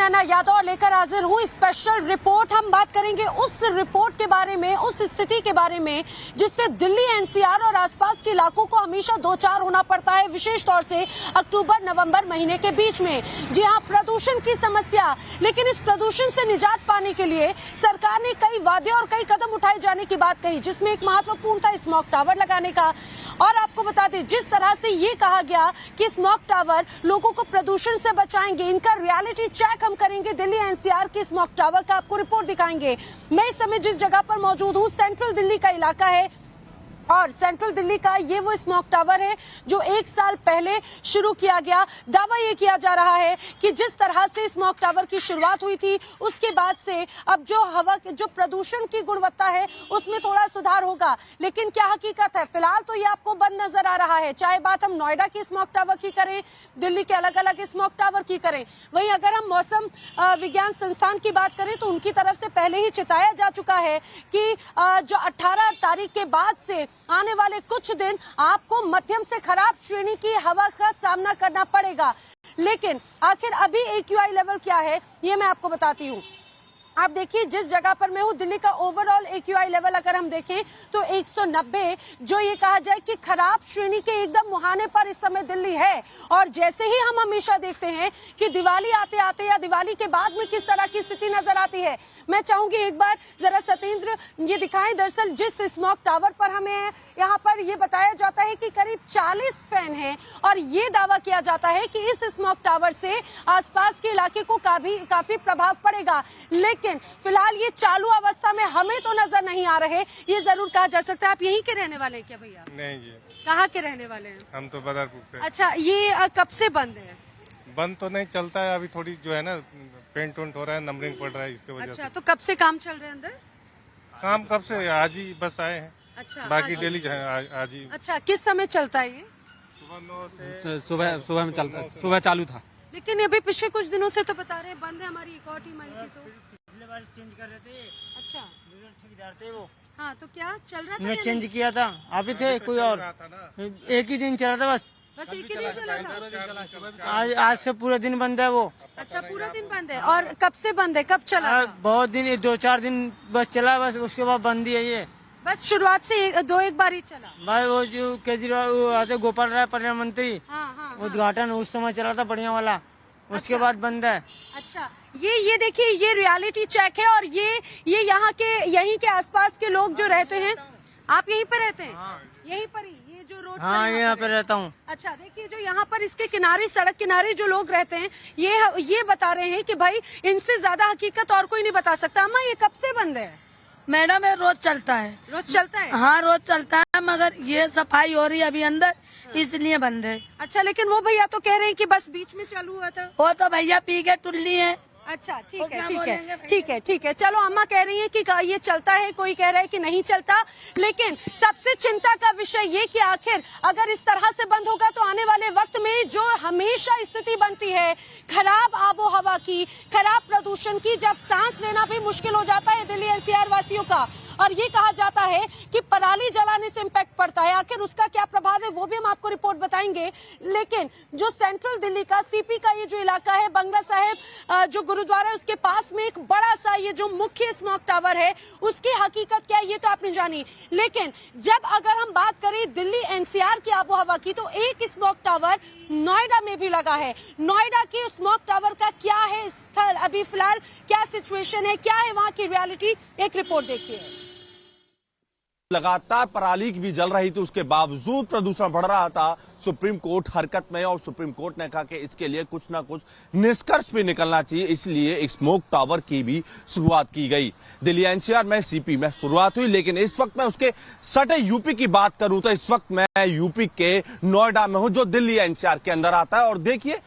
नैना यादव लेकर हाजिर हूँ स्पेशल रिपोर्ट। हम बात करेंगे उस रिपोर्ट के बारे में, उस स्थिति के बारे में जिससे दिल्ली एनसीआर और आसपास के इलाकों को हमेशा दो चार होना पड़ता है, विशेष तौर से अक्टूबर नवंबर महीने के बीच में। जी हाँ, प्रदूषण की समस्या। लेकिन इस प्रदूषण से निजात पाने के लिए सरकार ने कई वादे और कई कदम उठाए जाने की बात कही, जिसमें एक महत्वपूर्ण था स्मॉग टावर लगाने का। और आपको बता दें, जिस तरह से ये कहा गया कि स्मॉग टावर लोगों को प्रदूषण से बचाएंगे, इनका रियलिटी चेक हम करेंगे। दिल्ली एनसीआर के स्मॉग टावर का आपको रिपोर्ट दिखाएंगे। मैं इस समय जिस जगह पर मौजूद हूँ, सेंट्रल दिल्ली का इलाका है और सेंट्रल दिल्ली का ये वो स्मॉग टावर है जो 1 साल पहले शुरू किया गया। दावा ये किया जा रहा है कि जिस तरह से स्मॉग टावर की शुरुआत हुई थी, उसके बाद से अब जो हवा जो प्रदूषण की गुणवत्ता है उसमें थोड़ा सुधार होगा। लेकिन क्या हकीकत है, फिलहाल तो ये आपको बंद नजर आ रहा है। चाहे बात हम नोएडा की स्मॉग टावर की करें, दिल्ली के अलग अलग स्मॉग टावर की करें। वहीं अगर हम मौसम विज्ञान संस्थान की बात करें तो उनकी तरफ से पहले ही चेताया जा चुका है कि जो 18 तारीख के बाद से आने वाले कुछ दिन आपको मध्यम से खराब श्रेणी की हवा का सामना करना पड़ेगा। लेकिन आखिर अभी AQI लेवल क्या है, ये मैं आपको बताती हूँ। आप देखिए, जिस जगह पर मैं हूँ, दिल्ली का ओवरऑल AQI लेवल अगर हम देखें तो 190, जो ये कहा जाए कि खराब श्रेणी के एकदम मुहाने पर इस समय दिल्ली है। और जैसे ही हम हमेशा देखते हैं कि दिवाली आते आते या दिवाली के बाद में किस तरह की स्थिति नजर आती है, मैं चाहूंगी एक बार जरा सतेंद्र ये दिखाएं। दरअसल जिस स्मॉग टावर पर हमें यहाँ पर ये बताया जाता है कि करीब 40 फैन हैं और ये दावा किया जाता है कि इस स्मॉग टावर से आसपास के इलाके को काफी प्रभाव पड़ेगा। लेकिन फिलहाल ये चालू अवस्था में हमें तो नजर नहीं आ रहे, ये जरूर कहा जा सकता है। आप यहीं के रहने वाले हैं क्या भैया? नहीं जी। कहाँ के रहने वाले हैं? हम तो बदरपुर से। अच्छा, ये कब से बंद है? बंद तो नहीं चलता है, अभी थोड़ी जो है ना पेंट वेंट हो रहा है, नंबरिंग पड़ रहा है, इसके वजह अच्छा, से। तो कब से काम चल रहे हैं अंदर? काम कब से, आज ही बस आए हैं। अच्छा, बाकी डेली आज ही। अच्छा, किस समय चलता है ये? सुबह 9 से सुबह में चलता, सुबह चालू था। लेकिन अभी पिछले कुछ दिनों से तो बता रहे हैं बंद है। हमारी एक और टीम आई थी तो पिछले बार चेंज कर रहे थे। अच्छा, ठेकेदार थे वो। हाँ, तो क्या चल रहा था? उन्होंने चेंज किया था, आप ही थे कोई और? एक ही दिन चला था बस एक ही दिन चला था। आज से पूरा दिन बंद है वो। अच्छा, पूरा दिन बंद है। और कब से बंद है, कब चला था? बहुत दिन, 2-4 दिन बस चला, बस उसके बाद बंद ही है ये। बस शुरुआत से एक बार ही चला। भाई वो जो केजरीवाल आते, गोपाल राय पर्यावरण मंत्री, हाँ। उद्घाटन उस समय चला था बढ़िया वाला, उसके बाद बंद है। अच्छा, ये देखिए, ये रियलिटी चेक है। और ये यहाँ के यहीं के आसपास के लोग जो रहते हैं, आप यहीं पे रहते हैं? हाँ। यहीं पर ही, ये जो रोड हाँ, यहाँ पे रहता हूँ। अच्छा, देखिए, जो यहाँ पर इसके किनारे, सड़क किनारे जो लोग रहते हैं, ये बता रहे हैं कि भाई इनसे ज्यादा हकीकत और कोई नहीं बता सकता। अम्मा, ये कब से बंद है? मैडम, ये रोज चलता है। रोज चलता है? हाँ, रोज चलता है, मगर ये सफाई हो रही है अभी अंदर, इसलिए बंद है। अच्छा, लेकिन वो भैया तो कह रहे हैं कि बस बीच में चालू हुआ था। वो तो भैया पी के टुल्ली है। अच्छा, वो ठीक क्या है, बोलेंगे भैया? ठीक है। चलो, अम्मा कह रही है कि ये चलता है, कोई कह रहा है कि नहीं चलता। लेकिन सबसे चिंता का विषय ये कि आखिर अगर इस तरह से बंद होगा तो आने वाले वक्त में जो हमेशा स्थिति बनती है खराब आबो हवा की, खराब प्रदूषण की, जब सांस लेना भी मुश्किल हो जाता है दिल्ली एनसीआर वासियों का। और ये कहा जाता है कि पराली जलाने से इम्पैक्ट पड़ता है। आखिर उसका क्या प्रभाव है वो भी हम आपको रिपोर्ट बताएंगे। लेकिन जो सेंट्रल दिल्ली का सीपी का ये जो इलाका है, बंगला साहिब जो गुरुद्वारा है, उसके पास में एक बड़ा सा ये जो मुख्य स्मॉग टावर है, उसकी हकीकत क्या है ये तो आपने जानी। लेकिन जब अगर हम बात करें दिल्ली एनसीआर की आबो हवा की, तो एक स्मॉग टावर नोएडा में भी लगा है। नोएडा के स्मॉग टावर का क्या है स्थल, अभी फिलहाल क्या सिचुएशन है, क्या है वहाँ की रियलिटी, एक रिपोर्ट देखिए। लगातार पराली भी जल रही थी, उसके बावजूद प्रदूषण बढ़ रहा था। सुप्रीम कोर्ट हरकत में, और सुप्रीम कोर्ट ने कहा कि इसके लिए कुछ ना कुछ निष्कर्ष भी निकलना चाहिए, इसलिए स्मोक टावर की भी शुरुआत की गई। दिल्ली एनसीआर में सीपी में शुरुआत हुई, लेकिन इस वक्त मैं उसके सटे यूपी की बात करूं तो इस वक्त मैं यूपी के नोएडा में हूं, जो दिल्ली एनसीआर के अंदर आता है। और देखिए,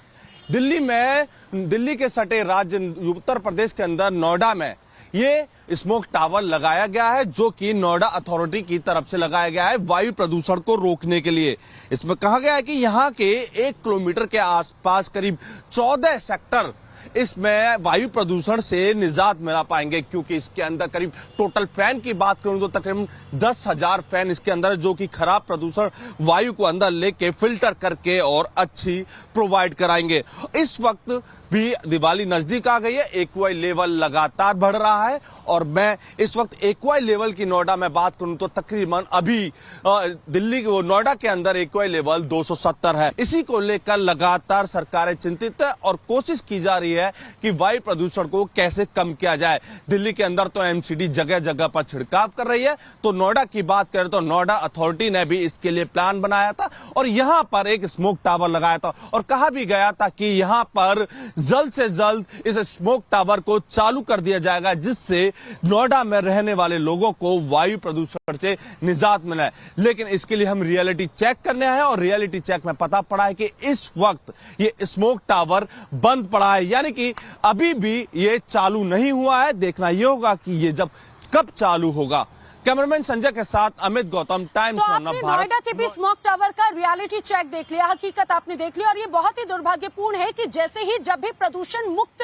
दिल्ली के सटे राज्य उत्तर प्रदेश के अंदर नोएडा में ये स्मोक टावर लगाया गया है, जो कि नोएडा अथॉरिटी की तरफ से लगाया गया है वायु प्रदूषण को रोकने के लिए। इसमें कहा गया है कि यहाँ के 1 किलोमीटर के आसपास करीब 14 सेक्टर इसमें वायु प्रदूषण से निजात मिला पाएंगे, क्योंकि इसके अंदर करीब टोटल फैन की बात करूं तो तकरीबन 10,000 फैन इसके अंदर, जो कि खराब प्रदूषण वायु को अंदर लेके फिल्टर करके और अच्छी प्रोवाइड कराएंगे। इस वक्त भी दिवाली नजदीक आ गई है। एक्यूआई लेवल लगातार बढ़ रहा है और मैं इस वक्त एक्यूआई लेवल की नोएडा में बात करूं तो तकरीबन अभी दिल्ली नोएडा के अंदर एक्यूआई लेवल 270 है। इसी को लेकर लगातार सरकारें चिंतित है और कोशिश की जा रही है कि वायु प्रदूषण को कैसे कम किया जाए। दिल्ली के अंदर तो एमसीडी जगह जगह पर छिड़काव कर रही है, तो नोएडा की बात करें तो नोएडा अथॉरिटी ने भी इसके लिए प्लान बनाया था और यहां पर एक स्मोक टावर लगाया था और कहा भी गया था कि यहां पर जल्द से जल्द इस स्मोक टावर को चालू कर दिया जाएगा, जिससे नोएडा में रहने वाले लोगों को वायु प्रदूषण से निजात मिले। लेकिन इसके लिए हम रियलिटी चेक करने आए और रियलिटी चेक में पता पड़ा है कि इस वक्त ये स्मोक टावर बंद पड़ा है, यानी कि अभी भी ये चालू नहीं हुआ है। देखना यह होगा कि ये जब कब चालू होगा। कैमरामैन संजय के साथ अमित गौतम, टाइम्स तो आपने नोएडा के भी स्मोक टावर का रियलिटी चेक देख लिया, हकीकत आपने देख ली और ये बहुत ही दुर्भाग्यपूर्ण है कि जैसे ही जब भी प्रदूषण मुक्त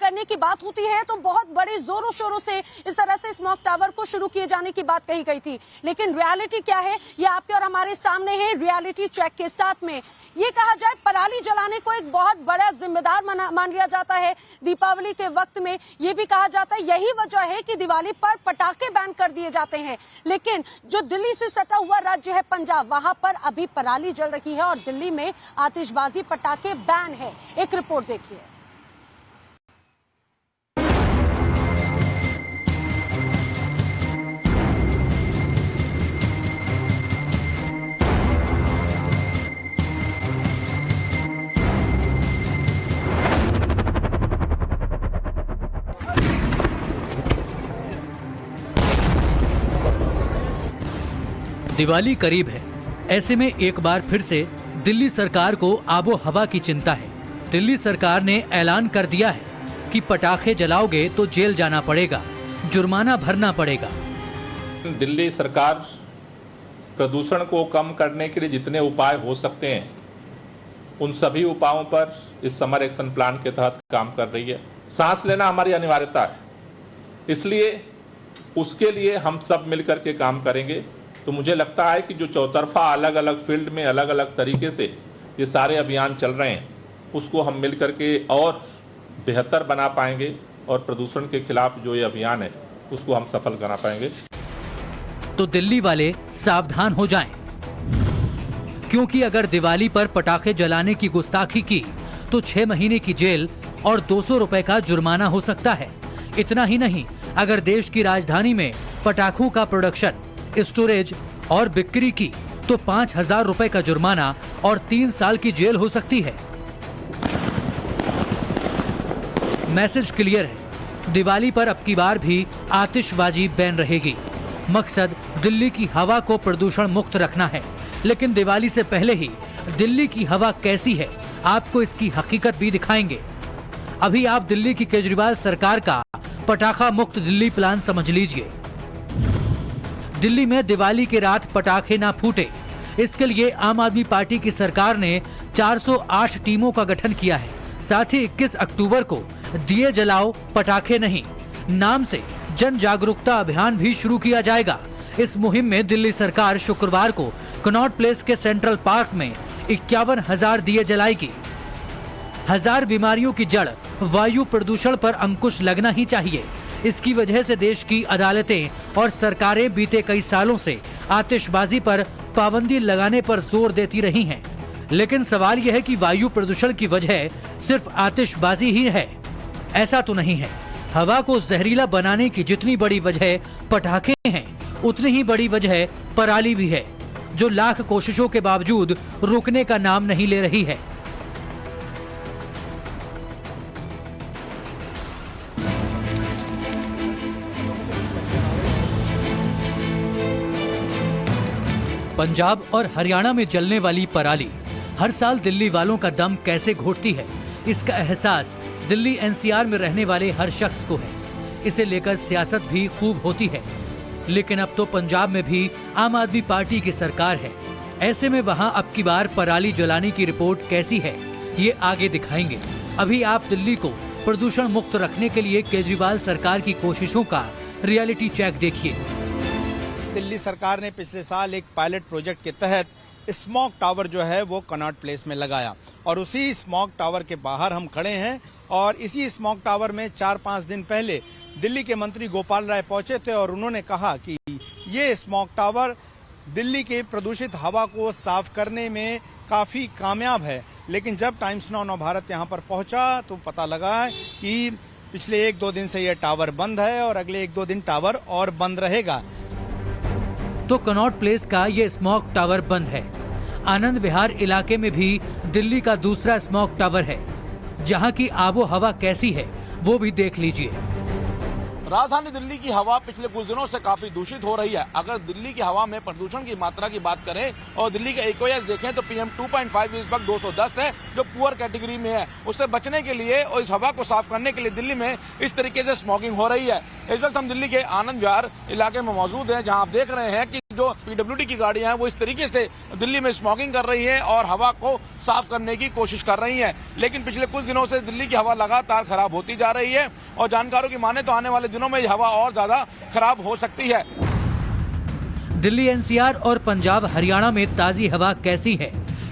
करने की बात होती है तो बहुत बड़े जोरों शोरों से इस तरह से स्मोक टावर को शुरू किए जाने की बात कही गई थी। लेकिन रियलिटी क्या है ये आपके और हमारे सामने है। रियलिटी चेक के साथ में ये कहा जाए पराली जलाने को एक बहुत बड़ा जिम्मेदार मान लिया जाता है। दीपावली के वक्त में ये भी कहा जाता है यही वजह है कि दिवाली पर पटाखे बैन कर दिए जाते हैं। लेकिन जो दिल्ली से सटा हुआ राज्य है पंजाब, वहां पर अभी पराली जल रही है और दिल्ली में आतिशबाजी पटाखे बैन है। एक रिपोर्ट देखिए। दिवाली करीब है, ऐसे में एक बार फिर से दिल्ली सरकार को आबो हवा की चिंता है। दिल्ली सरकार ने ऐलान कर दिया है कि पटाखे जलाओगे तो जेल जाना पड़ेगा, जुर्माना भरना पड़ेगा। दिल्ली सरकार प्रदूषण को कम करने के लिए जितने उपाय हो सकते हैं उन सभी उपायों पर इस समर एक्शन प्लान के तहत काम कर रही है। सांस लेना हमारी अनिवार्यता है, इसलिए उसके लिए हम सब मिलकर के काम करेंगे। तो मुझे लगता है कि जो चौतरफा अलग अलग फील्ड में अलग अलग तरीके से ये सारे अभियान चल रहे हैं उसको हम मिल करके और बेहतर बना पाएंगे और प्रदूषण के खिलाफ जो ये अभियान है उसको हम सफल बना पाएंगे। तो दिल्ली वाले सावधान हो जाएं, क्योंकि अगर दिवाली पर पटाखे जलाने की गुस्ताखी की तो 6 महीने की जेल और 200 रुपए का जुर्माना हो सकता है। इतना ही नहीं, अगर देश की राजधानी में पटाखों का प्रोडक्शन, स्टोरेज और बिक्री की तो 5,000 रुपए का जुर्माना और 3 साल की जेल हो सकती है। मैसेज क्लियर है, दिवाली पर अब की बार भी आतिशबाजी बैन रहेगी। मकसद दिल्ली की हवा को प्रदूषण मुक्त रखना है। लेकिन दिवाली से पहले ही दिल्ली की हवा कैसी है आपको इसकी हकीकत भी दिखाएंगे। अभी आप दिल्ली की केजरीवाल सरकार का पटाखा मुक्त दिल्ली प्लान समझ लीजिए। दिल्ली में दिवाली की रात पटाखे ना फूटे, इसके लिए आम आदमी पार्टी की सरकार ने 408 टीमों का गठन किया है। साथ ही 21 अक्टूबर को दिए जलाओ पटाखे नहीं नाम से जन जागरूकता अभियान भी शुरू किया जाएगा। इस मुहिम में दिल्ली सरकार शुक्रवार को कनॉट प्लेस के सेंट्रल पार्क में 51,000 दिए जलाएगी। 1000 बीमारियों की जड़ वायु प्रदूषण पर अंकुश लगना ही चाहिए। इसकी वजह से देश की अदालतें और सरकारें बीते कई सालों से आतिशबाजी पर पाबंदी लगाने पर जोर देती रही हैं। लेकिन सवाल यह है कि वायु प्रदूषण की वजह सिर्फ आतिशबाजी ही है? ऐसा तो नहीं है। हवा को जहरीला बनाने की जितनी बड़ी वजह पटाखे हैं, उतनी ही बड़ी वजह पराली भी है, जो लाख कोशिशों के बावजूद रुकने का नाम नहीं ले रही है। पंजाब और हरियाणा में जलने वाली पराली हर साल दिल्ली वालों का दम कैसे घोटती है, इसका एहसास दिल्ली एनसीआर में रहने वाले हर शख्स को है। इसे लेकर सियासत भी खूब होती है। लेकिन अब तो पंजाब में भी आम आदमी पार्टी की सरकार है। ऐसे में वहां अब की बार पराली जलाने की रिपोर्ट कैसी है, ये आगे दिखाएंगे। अभी आप दिल्ली को प्रदूषण मुक्त रखने के लिए केजरीवाल सरकार की कोशिशों का रियलिटी चेक देखिए। दिल्ली सरकार ने पिछले साल एक पायलट प्रोजेक्ट के तहत स्मॉग टावर जो है वो कनॉट प्लेस में लगाया और उसी स्मॉग टावर के बाहर हम खड़े हैं और इसी स्मॉग टावर में 4-5 दिन पहले दिल्ली के मंत्री गोपाल राय पहुंचे थे और उन्होंने कहा कि ये स्मॉग टावर दिल्ली की प्रदूषित हवा को साफ करने में काफी कामयाब है। लेकिन जब टाइम्स नाउ नवभारत यहां पर पहुंचा तो पता लगा कि पिछले 1-2 दिन से यह टावर बंद है और अगले 1-2 दिन टावर और बंद रहेगा। तो कनॉट प्लेस का ये स्मॉग टावर बंद है। आनंद विहार इलाके में भी दिल्ली का दूसरा स्मॉग टावर है, जहां की आबो हवा कैसी है वो भी देख लीजिए। राजधानी दिल्ली की हवा पिछले कुछ दिनों से काफी दूषित हो रही है। अगर दिल्ली की हवा में प्रदूषण की मात्रा की बात करें और दिल्ली का एक्यूआई देखें तो PM 2.5 इस वक्त 210 है, जो पुअर कैटेगरी में है। उससे बचने के लिए और इस हवा को साफ करने के लिए दिल्ली में इस तरीके से स्मॉगिंग हो रही है। इस वक्त हम दिल्ली के आनंद विहार इलाके में मौजूद हैं, जहां आप देख रहे हैं कि जो PWD की गाड़ियां हैं वो इस तरीके से दिल्ली में स्मॉगिंग कर रही है और हवा को साफ करने की कोशिश कर रही है। लेकिन पिछले कुछ दिनों से दिल्ली की हवा लगातार खराब होती जा रही है और जानकारों की माने तो आने वाले दिनों में हवा और ज्यादा खराब हो सकती है। दिल्ली NCR और पंजाब हरियाणा में ताजी हवा कैसी है,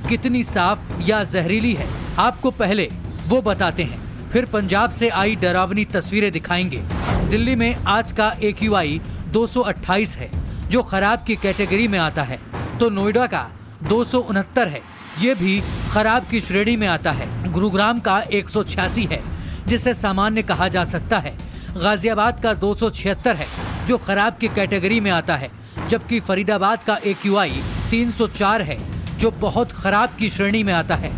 कितनी साफ या जहरीली है, आपको पहले वो बताते हैं, फिर पंजाब से आई डरावनी तस्वीरें दिखाएंगे। दिल्ली में आज का AQI 228 है, जो खराब की कैटेगरी में आता है, तो नोएडा का 269 है, ये भी खराब की श्रेणी में आता है। गुरुग्राम का 186 है, जिसे सामान्य कहा जा सकता है। गाजियाबाद का 276 है, जो खराब की कैटेगरी में आता है, जबकि फरीदाबाद का AQI 304 है, जो बहुत खराब की श्रेणी में आता है।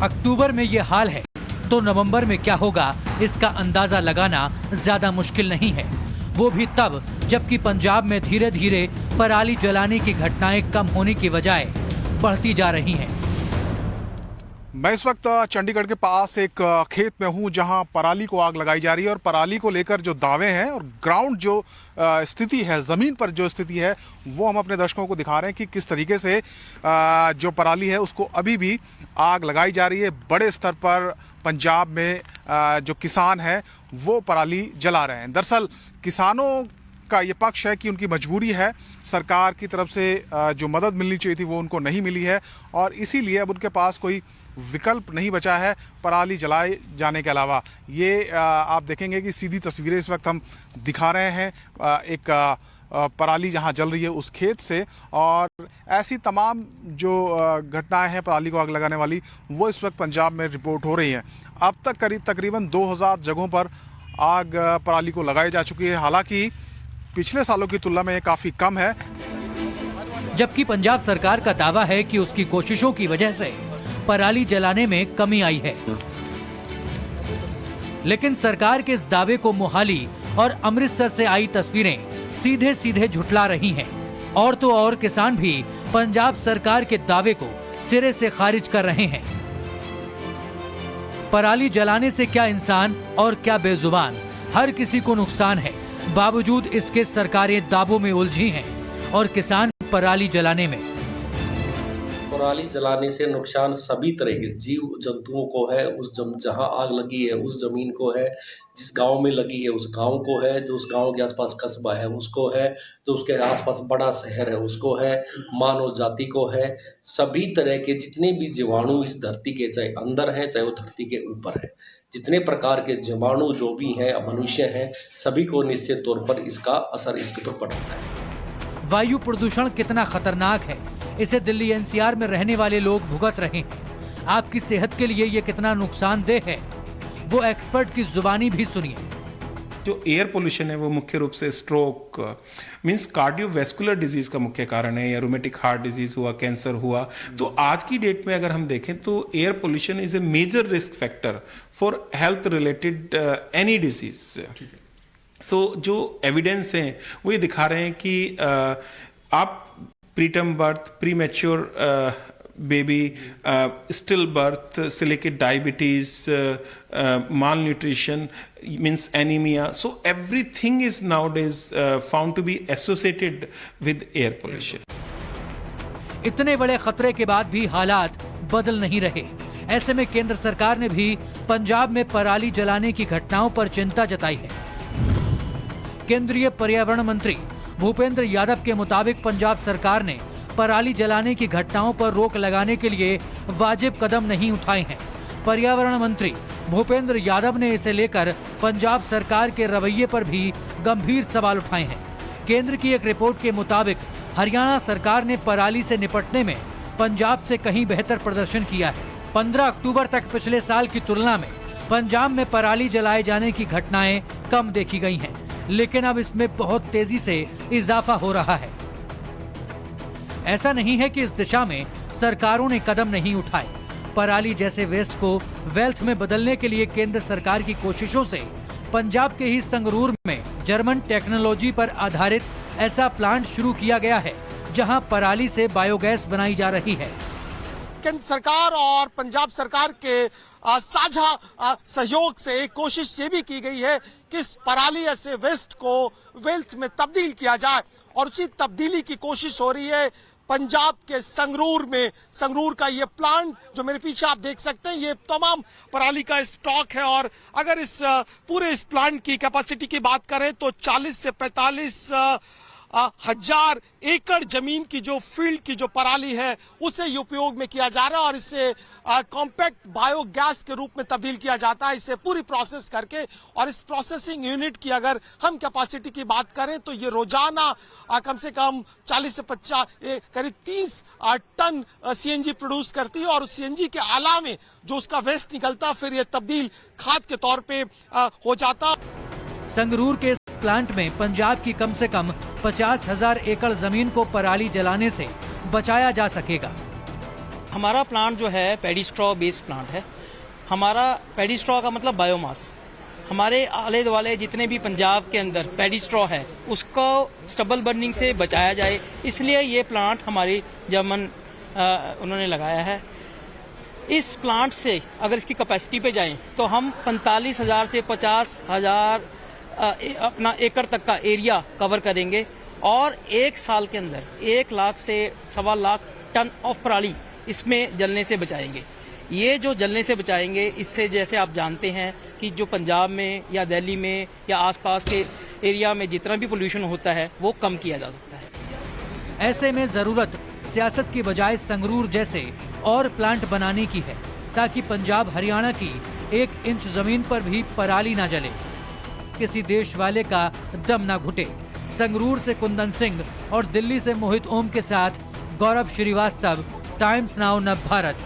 अक्टूबर में ये हाल है तो नवंबर में क्या होगा, इसका अंदाजा लगाना ज्यादा मुश्किल नहीं है, वो भी तब जबकि पंजाब में धीरे धीरे पराली जलाने की घटनाएं कम होने की बजाय बढ़ती जा रही हैं। मैं इस वक्त चंडीगढ़ के पास एक खेत में हूं, जहां पराली को आग लगाई जा रही है और पराली को लेकर जो दावे हैं और ग्राउंड जो स्थिति है, ज़मीन पर जो स्थिति है, वो हम अपने दर्शकों को दिखा रहे हैं कि किस तरीके से जो पराली है उसको अभी भी आग लगाई जा रही है। बड़े स्तर पर पंजाब में जो किसान हैं वो पराली जला रहे हैं। दरअसल किसानों का ये पक्ष है कि उनकी मजबूरी है, सरकार की तरफ से जो मदद मिलनी चाहिए थी वो उनको नहीं मिली है और इसीलिए अब उनके पास कोई विकल्प नहीं बचा है पराली जलाए जाने के अलावा। ये आप देखेंगे कि सीधी तस्वीरें इस वक्त हम दिखा रहे हैं एक पराली जहां जल रही है उस खेत से, और ऐसी तमाम जो घटनाएं हैं पराली को आग लगाने वाली वो इस वक्त पंजाब में रिपोर्ट हो रही हैं। अब तक तकरीबन 2000 जगहों पर आग पराली को लगाई जा चुकी है। हालांकि पिछले सालों की तुलना में ये काफी कम है। जबकि पंजाब सरकार का दावा है कि उसकी कोशिशों की वजह से पराली जलाने में कमी आई है, लेकिन सरकार के इस दावे को मोहाली और अमृतसर से आई तस्वीरें सीधे सीधे झुठला रही हैं। और तो और किसान भी पंजाब सरकार के दावे को सिरे से खारिज कर रहे हैं। पराली जलाने से क्या इंसान और क्या बेजुबान, हर किसी को नुकसान है। बावजूद इसके सरकारें दावों में उलझी हैं और किसान पराली जलाने में। पराली जलाने से नुकसान सभी तरह के जीव जंतुओं को है, उस जहाँ आग लगी है उस जमीन को है, जिस गांव में लगी है उस गांव को है, जो उस गांव के आसपास कस्बा है उसको है, जो उसके आसपास बड़ा शहर है उसको है, मानव जाति को है। सभी तरह के जितने भी जीवाणु इस धरती के चाहे अंदर हैं चाहे वो धरती के ऊपर है, जितने प्रकार के जीवाणु जो भी हैं मनुष्य हैं, सभी को निश्चित तौर पर इसका असर इसके ऊपर पड़ता है। वायु प्रदूषण कितना खतरनाक है, इसे दिल्ली NCR में रहने वाले लोग भुगत रहे हैं। आपकी सेहत के लिए ये कितना नुकसानदेह है, वो एक्सपर्ट की जुबानी भी सुनिए। जो एयर पोल्यूशन है वो मुख्य रूप से स्ट्रोक मींस कार्डियोवैस्कुलर डिजीज का मुख्य कारण है, या रूमेटिक हार्ट डिजीज हुआ, कैंसर हुआ। तो आज की डेट में अगर हम देखें तो air pollution is a major risk factor for health related any disease. So जो एविडेंस हैं वो ये दिखा रहे हैं कि आप preterm birth, premature baby, still birth से लेके diabetes, malnutrition means anaemia, so everything is nowadays found to be associated with air pollution. इतने बड़े खतरे के बाद भी हालात बदल नहीं रहे। ऐसे में केंद्र सरकार ने भी पंजाब में पराली जलाने की घटनाओं पर चिंता जताई है। केंद्रीय पर्यावरण मंत्री भूपेंद्र यादव के मुताबिक पंजाब सरकार ने पराली जलाने की घटनाओं पर रोक लगाने के लिए वाजिब कदम नहीं उठाए हैं। पर्यावरण मंत्री भूपेंद्र यादव ने इसे लेकर पंजाब सरकार के रवैये पर भी गंभीर सवाल उठाए हैं। केंद्र की एक रिपोर्ट के मुताबिक हरियाणा सरकार ने पराली से निपटने में पंजाब से कहीं बेहतर प्रदर्शन किया है। 15 अक्टूबर तक पिछले साल की तुलना में पंजाब में पराली जलाए जाने की घटनाएं कम देखी गई हैं, लेकिन अब इसमें बहुत तेजी से इजाफा हो रहा है। ऐसा नहीं है कि इस दिशा में सरकारों ने कदम नहीं उठाए। पराली जैसे वेस्ट को वेल्थ में बदलने के लिए केंद्र सरकार की कोशिशों से पंजाब के ही संगरूर में जर्मन टेक्नोलॉजी पर आधारित ऐसा प्लांट शुरू किया गया है जहां पराली से बायोगैस बनाई जा रही है। केंद्र सरकार और पंजाब सरकार के साझा सहयोग से एक कोशिश ये भी की गई है कि इस पराली ऐसे वेस्ट को वेल्थ में तब्दील किया जाए, और उसी तब्दीली की कोशिश हो रही है पंजाब के संगरूर में। संगरूर का ये प्लांट जो मेरे पीछे आप देख सकते हैं, ये तमाम पराली का स्टॉक है, और अगर इस पूरे इस प्लांट की कैपेसिटी की बात करें तो 40 से 45 हजार एकड़ जमीन की जो फील्ड की जो पराली है उसे ये उपयोग में किया जा रहा है, और इसे कॉम्पैक्ट बायोगैस के रूप में तब्दील किया जाता है इसे पूरी प्रोसेस करके। और इस प्रोसेसिंग यूनिट की अगर हम कैपेसिटी की बात करें तो ये रोजाना कम से कम 40 से 50 करीब 30 टन सीएनजी प्रोड्यूस करती है, और उस सीएनजी के अलावे जो उसका वेस्ट निकलता फिर ये तब्दील खाद के तौर पे हो जाता। संगरूर के इस प्लांट में पंजाब की कम से कम 50,000 एकड़ जमीन को पराली जलाने से बचाया जा सकेगा। हमारा प्लांट जो है पैडी स्ट्रॉ बेस्ड प्लांट है। हमारा पैडी स्ट्रॉ का मतलब बायोमास। हमारे आले दुआले जितने भी पंजाब के अंदर पैडी स्ट्रॉ है उसको स्टबल बर्निंग से बचाया जाए, इसलिए ये प्लांट हमारी जर्मन उन्होंने लगाया है। इस प्लांट से अगर इसकी कैपेसिटी पे जाएं तो हम 45,000 से 50,000 अपना एकड़ तक का एरिया कवर करेंगे, और एक साल के अंदर 1 लाख से 1.25 लाख टन ऑफ पराली इसमें जलने से बचाएंगे। ये जो जलने से बचाएंगे, इससे जैसे आप जानते हैं कि जो पंजाब में या दिल्ली में या आसपास के एरिया में जितना भी पोल्यूशन होता है वो कम किया जा सकता है। ऐसे में जरूरत सियासत की बजाय संगरूर जैसे और प्लांट बनाने की है, ताकि पंजाब हरियाणा की 1 इंच जमीन पर भी पराली न जले, किसी देश वाले का दम न घुटे। संगरूर से कुंदन सिंह और दिल्ली से मोहित ओम के साथ गौरव श्रीवास्तव, टाइम्स नाउ नव भारत।